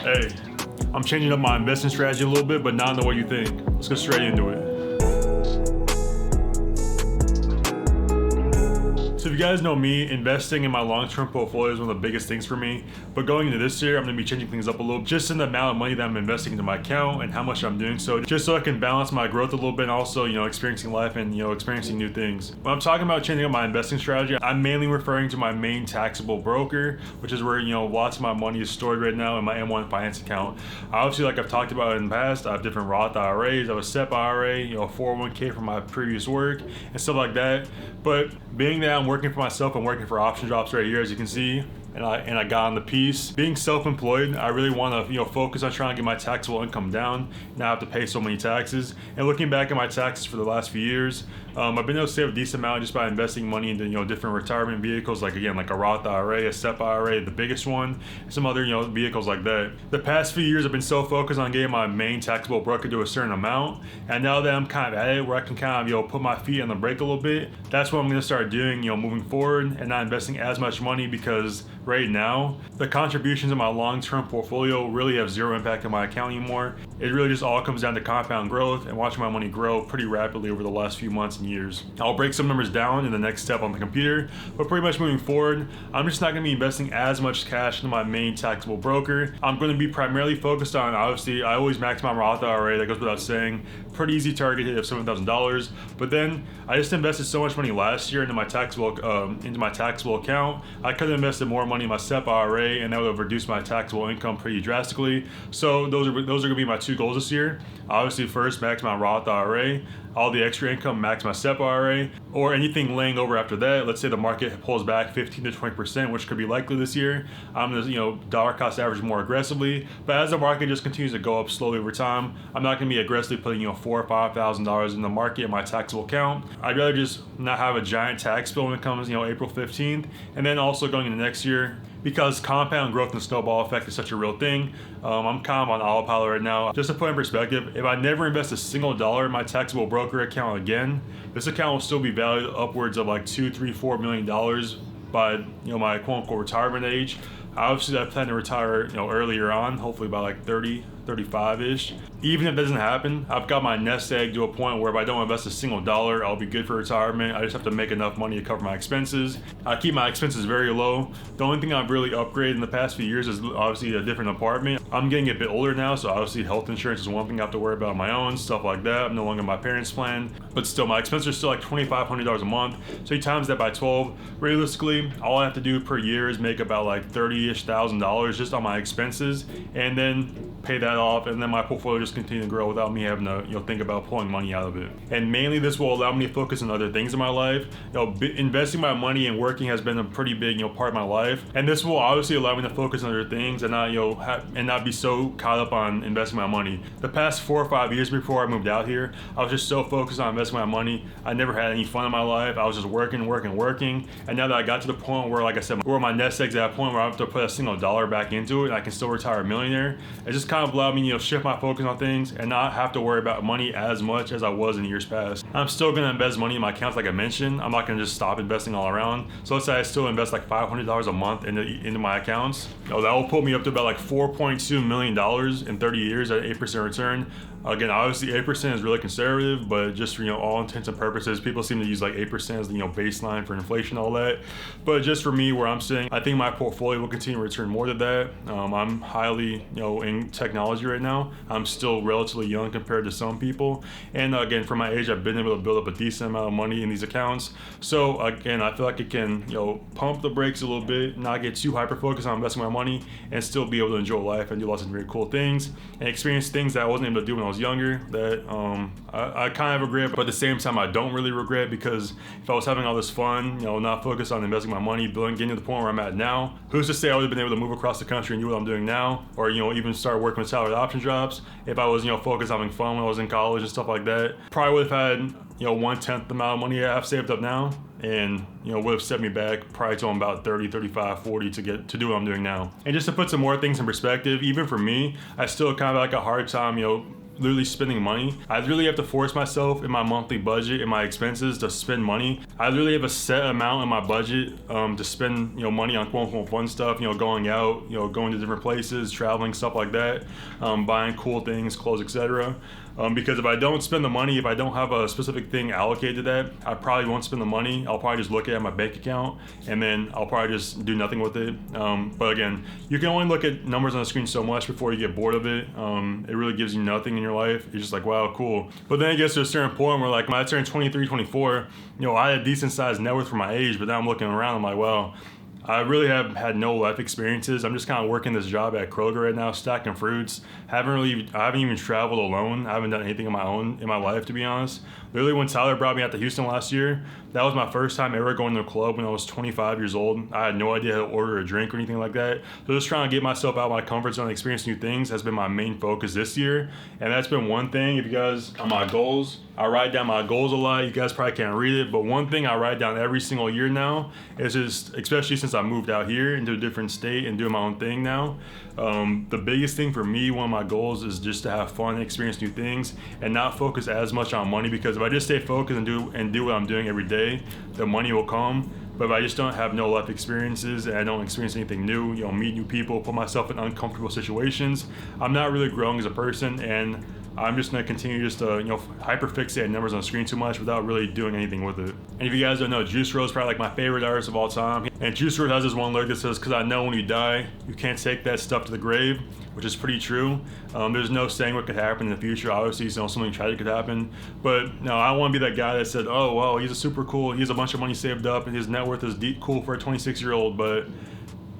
Hey, I'm changing up my investment strategy a little bit, but not in the way you think. Let's go straight into it. So if you guys know me, investing in my long-term portfolio is one of the biggest things for me. But going into this year, I'm going to be changing things up a little, just in the amount of money that I'm investing into my account and how much I'm doing so, just so I can balance my growth a little bit and also, experiencing life and, experiencing new things. When I'm talking about changing up my investing strategy, I'm mainly referring to my main taxable broker, which is where, lots of my money is stored right now in my M1 Finance account. Obviously, like I've talked about in the past, I have different Roth IRAs, I have a SEP IRA, 401k from my previous work and stuff like that. But being that I'm working for myself, I'm working for Option Drops right here, as you can see, and I got on the piece. Being self-employed, I really want to focus on trying to get my taxable income down, not have to pay so many taxes. And looking back at my taxes for the last few years, I've been able to save a decent amount just by investing money into different retirement vehicles, like a Roth IRA, a SEP IRA, the biggest one, and some other vehicles like that. The past few years, I've been so focused on getting my main taxable broker to a certain amount, and now that I'm kind of at it where I can kind of put my feet on the brake a little bit, that's what I'm going to start doing moving forward, and not investing as much money, because right now the contributions in my long-term portfolio really have zero impact on my account anymore. It really just all comes down to compound growth and watching my money grow pretty rapidly over the last few months and years. I'll break some numbers down in the next step on the computer, but pretty much moving forward, I'm just not going to be investing as much cash into my main taxable broker. I'm going to be primarily focused on, obviously, I always max my Roth IRA, that goes without saying, pretty easy target hit of $7,000. But then I just invested so much money last year into my taxable account. I could have invested more money in my SEP IRA, and that would have reduced my taxable income pretty drastically. So those are going to be my two goals this year. Obviously, first, max my Roth IRA. All the extra income, max my SEP IRA, or anything laying over after that. Let's say the market pulls back 15 to 20%, which could be likely this year. I'm going to, dollar cost average more aggressively. But as the market just continues to go up slowly over time, I'm not going to be aggressively putting, $4,000 or $5,000 in the market in my taxable account. I'd rather just not have a giant tax bill when it comes, April 15th. And then also going into next year, because compound growth and snowball effect is such a real thing, I'm kind of on autopilot right now. Just to put in perspective, if I never invest a single dollar in my taxable broker account again, this account will still be valued upwards of like $2, $3, $4 million by my quote-unquote retirement age. Obviously, I plan to retire earlier on, hopefully by like 30, 35-ish. Even if it doesn't happen, I've got my nest egg to a point where if I don't invest a single dollar, I'll be good for retirement. I just have to make enough money to cover my expenses. I keep my expenses very low. The only thing I've really upgraded in the past few years is obviously a different apartment. I'm getting a bit older now, so obviously health insurance is one thing I have to worry about on my own, stuff like that. I'm no longer my parents' plan, but still my expenses are still like $2,500 a month. So you times that by 12, realistically, all I have to do per year is make about like $30,000-ish just on my expenses, and then pay that off, and then my portfolio just continue to grow without me having to think about pulling money out of it. And mainly this will allow me to focus on other things in my life. Investing my money and working has been a pretty big part of my life, and this will obviously allow me to focus on other things and not and not be so caught up on investing my money. The past 4 or 5 years before I moved out here, I was just so focused on investing my money. I never had any fun in my life. I was just working, and now that I got to the point where, like I said, where my nest egg's at a point where I have to put a single dollar back into it and I can still retire a millionaire, it just kind of allowed me shift my focus on things and not have to worry about money as much as I was in years past. I'm still going to invest money in my accounts, like I mentioned. I'm not going to just stop investing all around. So let's say I still invest like $500 a month into my accounts. That will put me up to about like $4.2 million in 30 years at 8% return. Again, obviously 8% is really conservative, but just for all intents and purposes, people seem to use like 8% as the baseline for inflation, all that. But just for me, where I'm sitting, I think my portfolio will continue to return more than that. I'm highly in technology right now. I'm still relatively young compared to some people, and again, for my age, I've been able to build up a decent amount of money in these accounts. So again, I feel like it can pump the brakes a little bit, not get too hyper focused on investing my money, and still be able to enjoy life and do lots of very cool things and experience things that I wasn't able to do when I was younger, that I kind of regret, but at the same time I don't really regret, because if I was having all this fun, not focused on investing my money, getting to the point where I'm at now, who's to say I would have been able to move across the country and do what I'm doing now, or even start working with salaried option jobs if I was focused on having fun when I was in college and stuff like that. Probably would have had 1/10 the amount of money I've saved up now, and would have set me back probably to about 30, 35, 40 to do what I'm doing now. And just to put some more things in perspective, even for me, I still kind of like a hard time literally spending money. I literally have to force myself in my monthly budget and my expenses to spend money. I literally have a set amount in my budget to spend, money on quote unquote fun stuff, going out, going to different places, traveling, stuff like that, buying cool things, clothes, etc. Because if I don't spend the money, if I don't have a specific thing allocated to that, I probably won't spend the money. I'll probably just look at my bank account and then I'll probably just do nothing with it. But again, you can only look at numbers on the screen so much before you get bored of it. It really gives you nothing in your life. You're just like, wow, cool. But then it gets to a certain point where like when I turned 23, 24, I had a decent sized net worth for my age, but now I'm looking around, I'm like, wow, I really have had no life experiences. I'm just kind of working this job at Kroger right now, stacking fruits. I haven't even traveled alone. I haven't done anything on my own in my life, to be honest. Literally, when Tyler brought me out to Houston last year, that was my first time ever going to a club when I was 25 years old. I had no idea how to order a drink or anything like that. So just trying to get myself out of my comfort zone and experience new things has been my main focus this year. And that's been one thing. If you guys on my goals, I write down my goals a lot. You guys probably can't read it, but one thing I write down every single year now is just, especially since I moved out here into a different state and doing my own thing now, the biggest thing for me, one of my goals is just to have fun and experience new things and not focus as much on money, because if I just stay focused and do what I'm doing every day, the money will come. But if I just don't have no life experiences and I don't experience anything new, meet new people, put myself in uncomfortable situations, I'm not really growing as a person, and I'm just gonna continue just to, hyperfixate on numbers on the screen too much without really doing anything with it. And if you guys don't know, Juice WRLD is probably like my favorite artist of all time. And Juice WRLD has this one lyric that says, "Cause I know when you die, you can't take that stuff to the grave," which is pretty true. There's no saying what could happen in the future. Obviously, something tragic could happen. But no, I want to be that guy that said, "Oh, well, he's he has a bunch of money saved up and his net worth is cool for a 26-year-old, but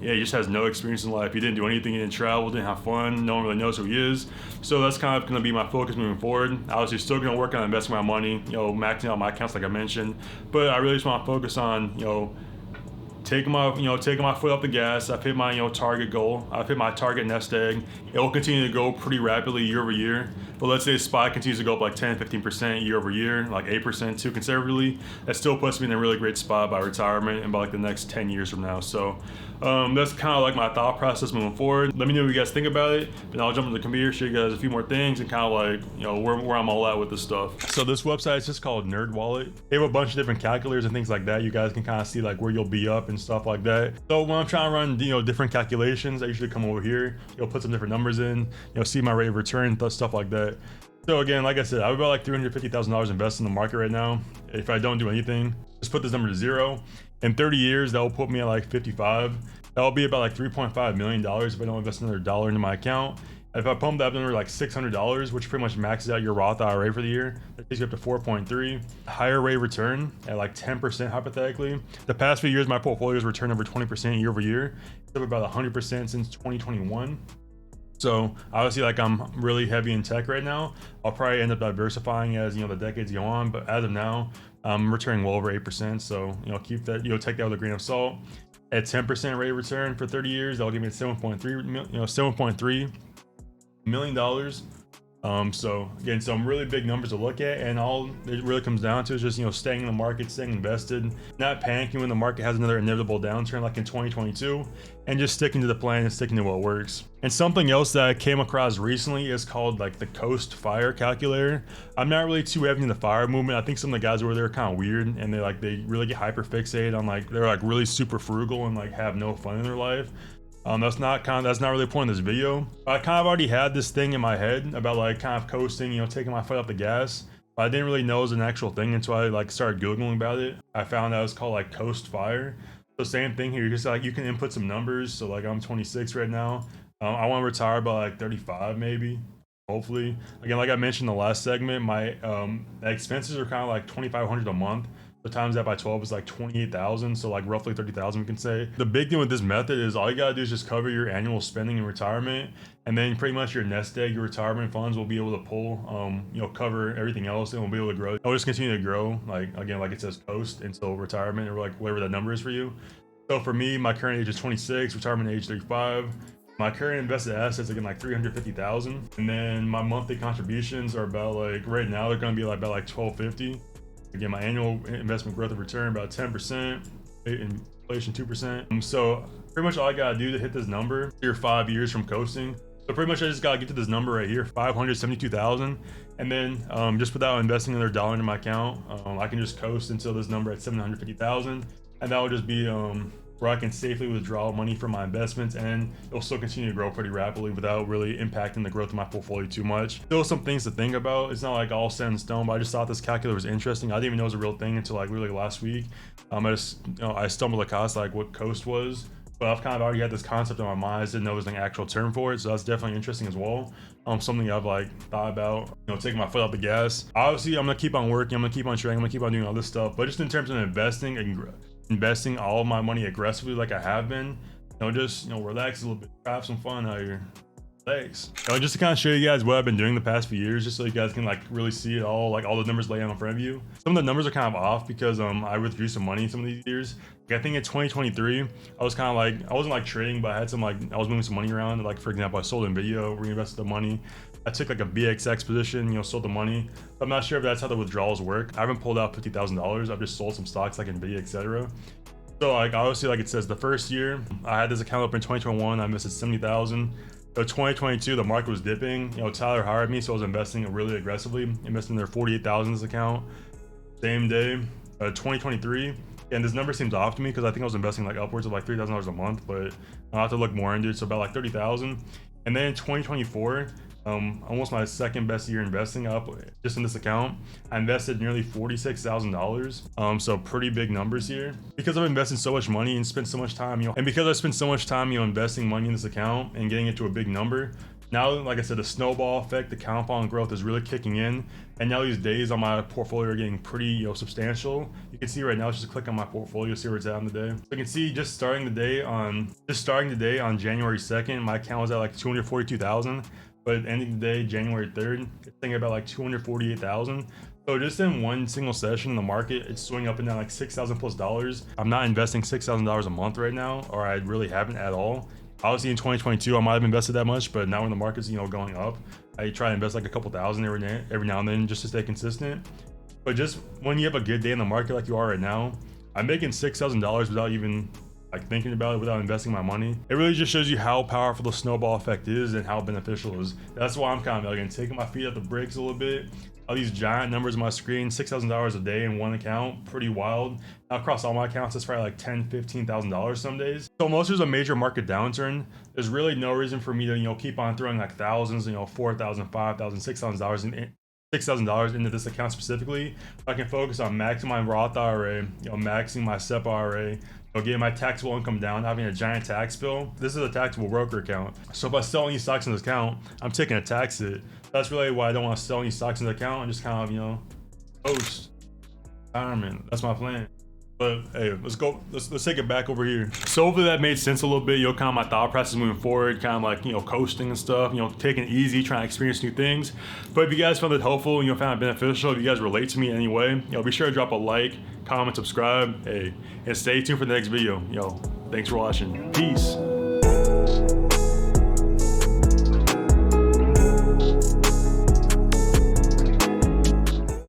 yeah, he just has no experience in life. He didn't do anything, he didn't travel, didn't have fun, no one really knows who he is." So that's kind of going to be my focus moving forward. Obviously still going to work on investing my money, maxing out my accounts like I mentioned. But I really just want to focus on, taking my foot off the gas. I've hit my target goal. I've hit my target nest egg. It will continue to go pretty rapidly year over year. But let's say the SPY continues to go up like 10-15% year over year, like 8% too conservatively. That still puts me in a really great spot by retirement and by like the next 10 years from now. So that's kind of like my thought process moving forward. Let me know what you guys think about it. Then I'll jump into the computer, show you guys a few more things and kind of like, where I'm all at with this stuff. So this website is just called NerdWallet. They have a bunch of different calculators and things like that. You guys can kind of see like where you'll be up and stuff like that. So when I'm trying to run, different calculations, I usually come over here, put some different numbers in, see my rate of return, stuff like that. So again, like I said, I have about like $350,000 invested in the market right now. If I don't do anything, just put this number to 0. In 30 years, that will put me at like 55. That will be about like $3.5 million if I don't invest another dollar into my account. If I pump that number like $600, which pretty much maxes out your Roth IRA for the year, that takes you up to 4.3. Higher rate of return at like 10% hypothetically. The past few years, my portfolio has returned over 20% year over year. It's up about 100% since 2021. So obviously, like, I'm really heavy in tech right now. I'll probably end up diversifying as the decades go on, but as of now, I'm returning well over 8%. So keep that, take that with a grain of salt. At 10% rate of return for 30 years, that'll give me $7.3 million. So again, some really big numbers to look at, and all it really comes down to is just staying in the market, staying invested, not panicking when the market has another inevitable downturn like in 2022, and just sticking to the plan and sticking to what works. And something else that I came across recently is called like the Coast Fire calculator. I'm not really too heavy in the fire movement. I think some of the guys over there are kind of weird, and they really get hyper fixated on they're like really super frugal and like have no fun in their life. That's not really the point of this video. I kind of already had this thing in my head about like kind of coasting, taking my foot off the gas, but I didn't really know it was an actual thing until I like started Googling about it. I found out it was called like Coast Fire. So same thing here, just like you can input some numbers. So like I'm 26 right now. I want to retire by like 35 maybe, hopefully. Again, like I mentioned in the last segment, my expenses are kind of like $2,500 a month. So times that by 12 is like 28,000, so like roughly 30,000 we can say. The big thing with this method is all you gotta do is just cover your annual spending in retirement, and then pretty much your nest egg, your retirement funds will be able to pull, cover everything else, and we'll be able to grow. It'll just continue to grow, like again, like it says coast until retirement, or like whatever that number is for you. So for me, my current age is 26, retirement age 35. My current invested assets again like 350,000, and then my monthly contributions are about like right now they're gonna be like about like 1,250. Again, my annual investment growth of return about 10%, inflation 2%. So pretty much all I gotta do to hit this number, you're 5 years from coasting, So pretty much I just gotta get to this number right here, 572,000. And then just without investing another dollar into my account, I can just coast until this number at 750,000. And that will just be where I can safely withdraw money from my investments, and it'll still continue to grow pretty rapidly without really impacting the growth of my portfolio too much. Still some things to think about. It's not like all set in stone, but I just thought this calculator was interesting. I didn't even know it was a real thing until like really last week. I stumbled across like what Coast was, but I've kind of already had this concept in my mind. I didn't know it was an actual term for it, so that's definitely interesting as well. Something I've like thought about, taking my foot off the gas. Obviously, I'm gonna keep on working, I'm gonna keep on trading, I'm gonna keep on doing all this stuff, but just in terms of investing all of my money aggressively like I have been, just relax a little bit, have some fun out here. Thanks. Just to kind of show you guys what I've been doing the past few years, just so you guys can like really see it all, like all the numbers laying out in front of you. Some of the numbers are kind of off because I withdrew some money some of these years. Like, I think in 2023, I was kind of like, I wasn't like trading, but I had some I was moving some money around. Like for example, I sold Nvidia, reinvested the money. I took like a BXX position, sold the money. I'm not sure if that's how the withdrawals work. I haven't pulled out $50,000. I've just sold some stocks like Nvidia, etc. So like obviously, like it says, the first year I had this account up in 2021, I invested 70,000. So 2022, the market was dipping. Tyler hired me, so I was investing really aggressively, investing their 48,000 in this account. Same day, 2023, and this number seems off to me because I think I was investing like upwards of like $3,000 a month, but I'll have to look more into it. So about like 30,000. And then in 2024, almost my second best year investing up just in this account, I invested nearly $46,000. So pretty big numbers here because I've invested so much money and spent so much time, and because I spent so much time, investing money in this account and getting it to a big number. Now, like I said, the snowball effect, the compound growth is really kicking in. And now these days on my portfolio are getting pretty, substantial. You can see right now, just click on my portfolio, see where it's at on the day. So you can see just starting the day on January 2nd, my account was at like 242,000. But ending the day, January 3rd, it's thinking about like 248,000. So just in one single session in the market, it's swinging up and down like $6,000+. I'm not investing $6,000 a month right now, or I really haven't at all. Obviously in 2022, I might have invested that much, but now when the market's going up, I try to invest like a couple thousand every now and then just to stay consistent. But just when you have a good day in the market like you are right now, I'm making $6,000 without even like thinking about it, without investing my money. It really just shows you how powerful the snowball effect is and how beneficial it is. That's why I'm kind of again taking my feet off the brakes a little bit. All these giant numbers on my screen, $6,000 a day in one account, pretty wild. Now across all my accounts, it's probably like $10,000, $15,000 some days. So unless there's a major market downturn, there's really no reason for me to keep on throwing like thousands, $4,000, $5,000, $6,000 into this account specifically. I can focus on maxing my Roth IRA, maxing my SEP IRA, getting my taxable income down, having a giant tax bill. This is a taxable broker account. So if I sell any stocks in this account, I'm taking a tax hit. That's really why I don't want to sell any stocks in the account and just kind of, post retirement. That's my plan. But hey, let's go. Let's take it back over here. So hopefully that made sense a little bit. Kind of my thought process moving forward, kind of like coasting and stuff. Taking it easy, trying to experience new things. But if you guys found it helpful, found it beneficial, if you guys relate to me in any way, be sure to drop a like, comment, subscribe, hey, and stay tuned for the next video. Thanks for watching. Peace.